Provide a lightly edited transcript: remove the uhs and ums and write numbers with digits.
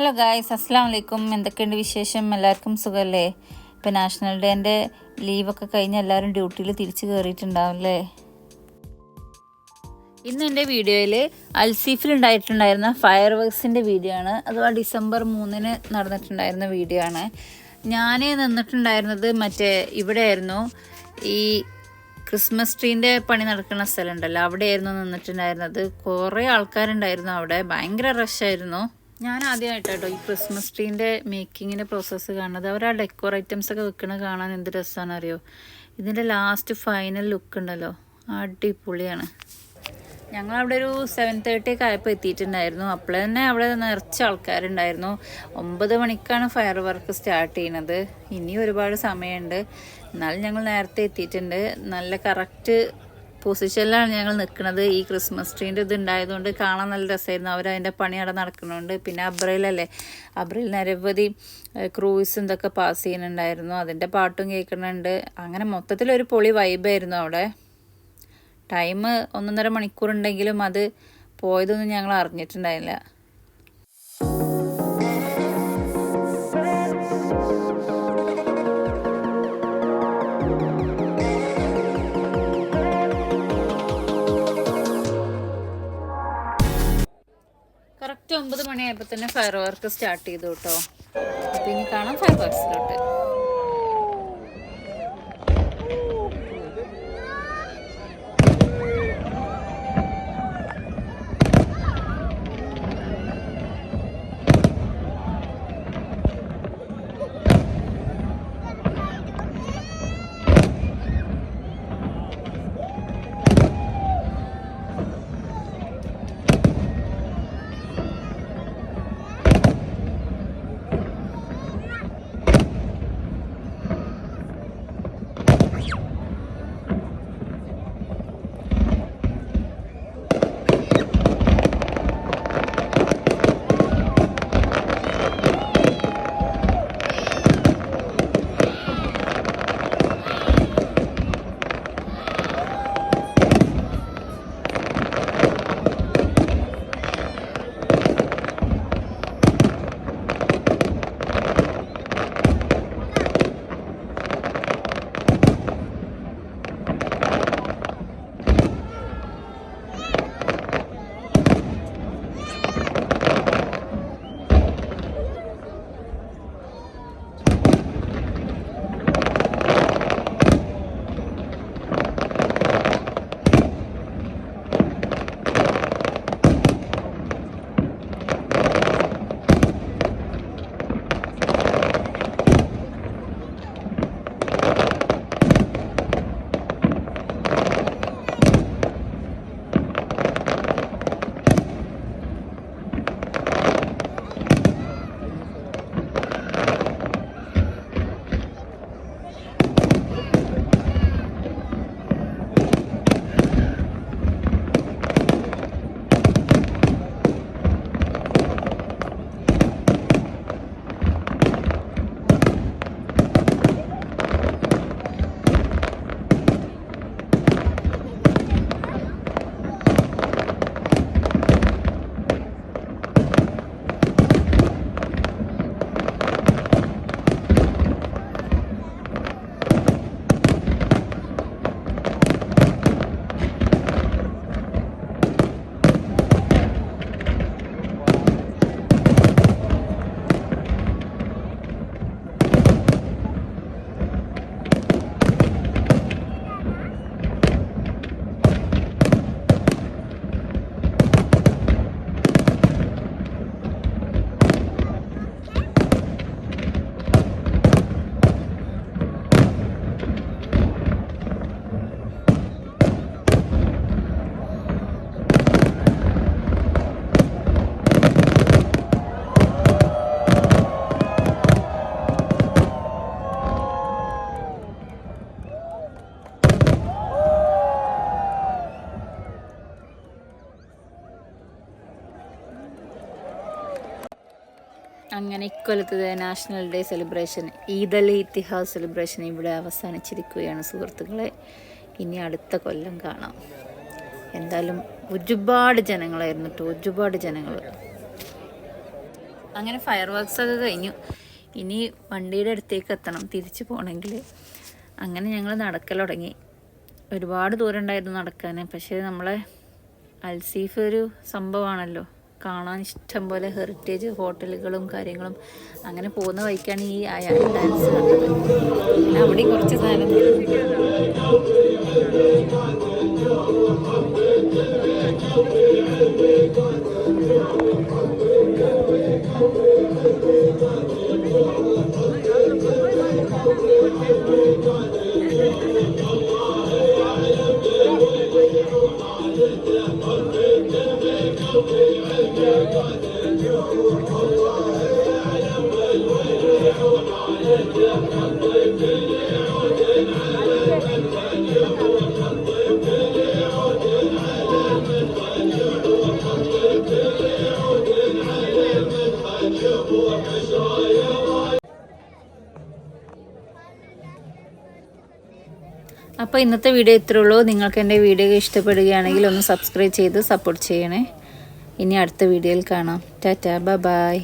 Hello guys, അസ്സാം വലൈക്കും. എന്തൊക്കെയുണ്ട് വിശേഷം? എല്ലാവർക്കും സുഖമല്ലേ? ഇപ്പോൾ നാഷണൽ ഡേൻ്റെ ലീവൊക്കെ കഴിഞ്ഞ് എല്ലാവരും ഡ്യൂട്ടിയിൽ തിരിച്ച് കയറിയിട്ടുണ്ടാവും അല്ലേ? ഇന്ന് എൻ്റെ വീഡിയോയിൽ അൽസീഫിലുണ്ടായിട്ടുണ്ടായിരുന്ന ഫയർ വർക്സിൻ്റെ വീഡിയോ ആണ്. അഥവാ ഡിസംബർ 3 നടന്നിട്ടുണ്ടായിരുന്ന വീഡിയോ ആണ്. ഞാൻ നിന്നിട്ടുണ്ടായിരുന്നത് ഇവിടെ ആയിരുന്നു. ഈ ക്രിസ്മസ് ട്രീൻ്റെ പണി നടക്കുന്ന സ്ഥലം ഉണ്ടല്ലോ, അവിടെയായിരുന്നു നിന്നിട്ടുണ്ടായിരുന്നത്. കുറേ ആൾക്കാരുണ്ടായിരുന്നു അവിടെ, ഭയങ്കര റഷായിരുന്നു. ഞാൻ ആദ്യമായിട്ടോ ഈ ക്രിസ്മസ് ട്രീൻ്റെ മേക്കിങ്ങിൻ്റെ പ്രോസസ്സ് കാണുന്നത്. അവർ ആ ഡെക്കോർ ഐറ്റംസ് ഒക്കെ വെക്കണത് കാണാൻ എന്ത് രസമാണെന്ന് അറിയോ? ഇതിൻ്റെ ലാസ്റ്റ് ഫൈനൽ ലുക്ക് ഉണ്ടല്ലോ, അടിപൊളിയാണ്. ഞങ്ങളവിടെ ഒരു 7:30 ഒക്കെ ആയപ്പോൾ എത്തിയിട്ടുണ്ടായിരുന്നു. അപ്പോൾ തന്നെ അവിടെ നിറച്ച ആൾക്കാരുണ്ടായിരുന്നു. 9 മണിക്കാണ് ഫയർ വർക്ക് സ്റ്റാർട്ട് ചെയ്യുന്നത്. ഇനി ഒരുപാട് സമയമുണ്ട്, എന്നാലും ഞങ്ങൾ നേരത്തെ എത്തിയിട്ടുണ്ട്. നല്ല കറക്റ്റ് പൊസിഷനിലാണ് ഞങ്ങൾ നിൽക്കുന്നത്. ഈ ക്രിസ്മസ് ട്രീൻ്റെ ഇത് ഉണ്ടായതുകൊണ്ട് കാണാൻ നല്ല രസമായിരുന്നു. അവരതിൻ്റെ പണി അവിടെ നടക്കുന്നുണ്ട്. പിന്നെ അബ്രയിൽ നിരവധി ക്രൂയിസ് ഇതൊക്കെ പാസ് ചെയ്യുന്നുണ്ടായിരുന്നു. അതിൻ്റെ പാട്ടും കേൾക്കുന്നുണ്ട്. അങ്ങനെ മൊത്തത്തിലൊരു പൊളി വൈബായിരുന്നു അവിടെ. ടൈം 1.5 മണിക്കൂറുണ്ടെങ്കിലും അത് പോയതൊന്നും ഞങ്ങൾ അറിഞ്ഞിട്ടുണ്ടായില്ല. കറക്റ്റ് 9 മണിയായപ്പോൾ തന്നെ ഫയർ വർക്ക് സ്റ്റാർട്ട് ചെയ്തു കേട്ടോ. അപ്പോൾ ഇനി കാണാം ഫയർ വർക്സിലോട്ട്. അങ്ങനെ ഇക്കൊല്ലത്തെ national day celebration, Eid al Etihad celebration ഇവിടെ അവസാനിച്ചിരിക്കുകയാണ് സുഹൃത്തുക്കളെ. ഇനി അടുത്ത കൊല്ലം കാണാം. എന്തായാലും ഒരുപാട് ജനങ്ങളായിരുന്നു കേട്ടോ, ഒരുപാട് ജനങ്ങൾ. അങ്ങനെ ഫയർ വർക്ക്സ് ഒക്കെ കഴിഞ്ഞു. ഇനി വണ്ടിയുടെ അടുത്തേക്ക് എത്തണം തിരിച്ചു പോകണമെങ്കിൽ. അങ്ങനെ ഞങ്ങൾ നടക്കൽ തുടങ്ങി. ഒരുപാട് ദൂരം ഉണ്ടായിരുന്നു നടക്കാൻ. പക്ഷേ നമ്മളെ അൽസീഫ് ഒരു സംഭവമാണല്ലോ, കാണാൻ ഇഷ്ടം പോലെ ഹെറിറ്റേജ് ഹോട്ടലുകളും കാര്യങ്ങളും. അങ്ങനെ പോകുന്ന വഴിക്കാണ് ഈ അയാൾ ഡാൻസ് കണ്ടത്. പിന്നെ അവിടെ കുറച്ച് നേരം അപ്പോൾ ഇന്നത്തെ വീഡിയോ ഇത്രേ ഉള്ളൂ. നിങ്ങൾക്ക് എൻ്റെ വീഡിയോ ഇഷ്ടപ്പെടുകയാണെങ്കിൽ ഒന്ന് സബ്സ്ക്രൈബ് ചെയ്ത് സപ്പോർട്ട് ചെയ്യണേ. ഇനി അടുത്ത വീഡിയോയിൽ കാണാം. ടാറ്റാ, ബൈ.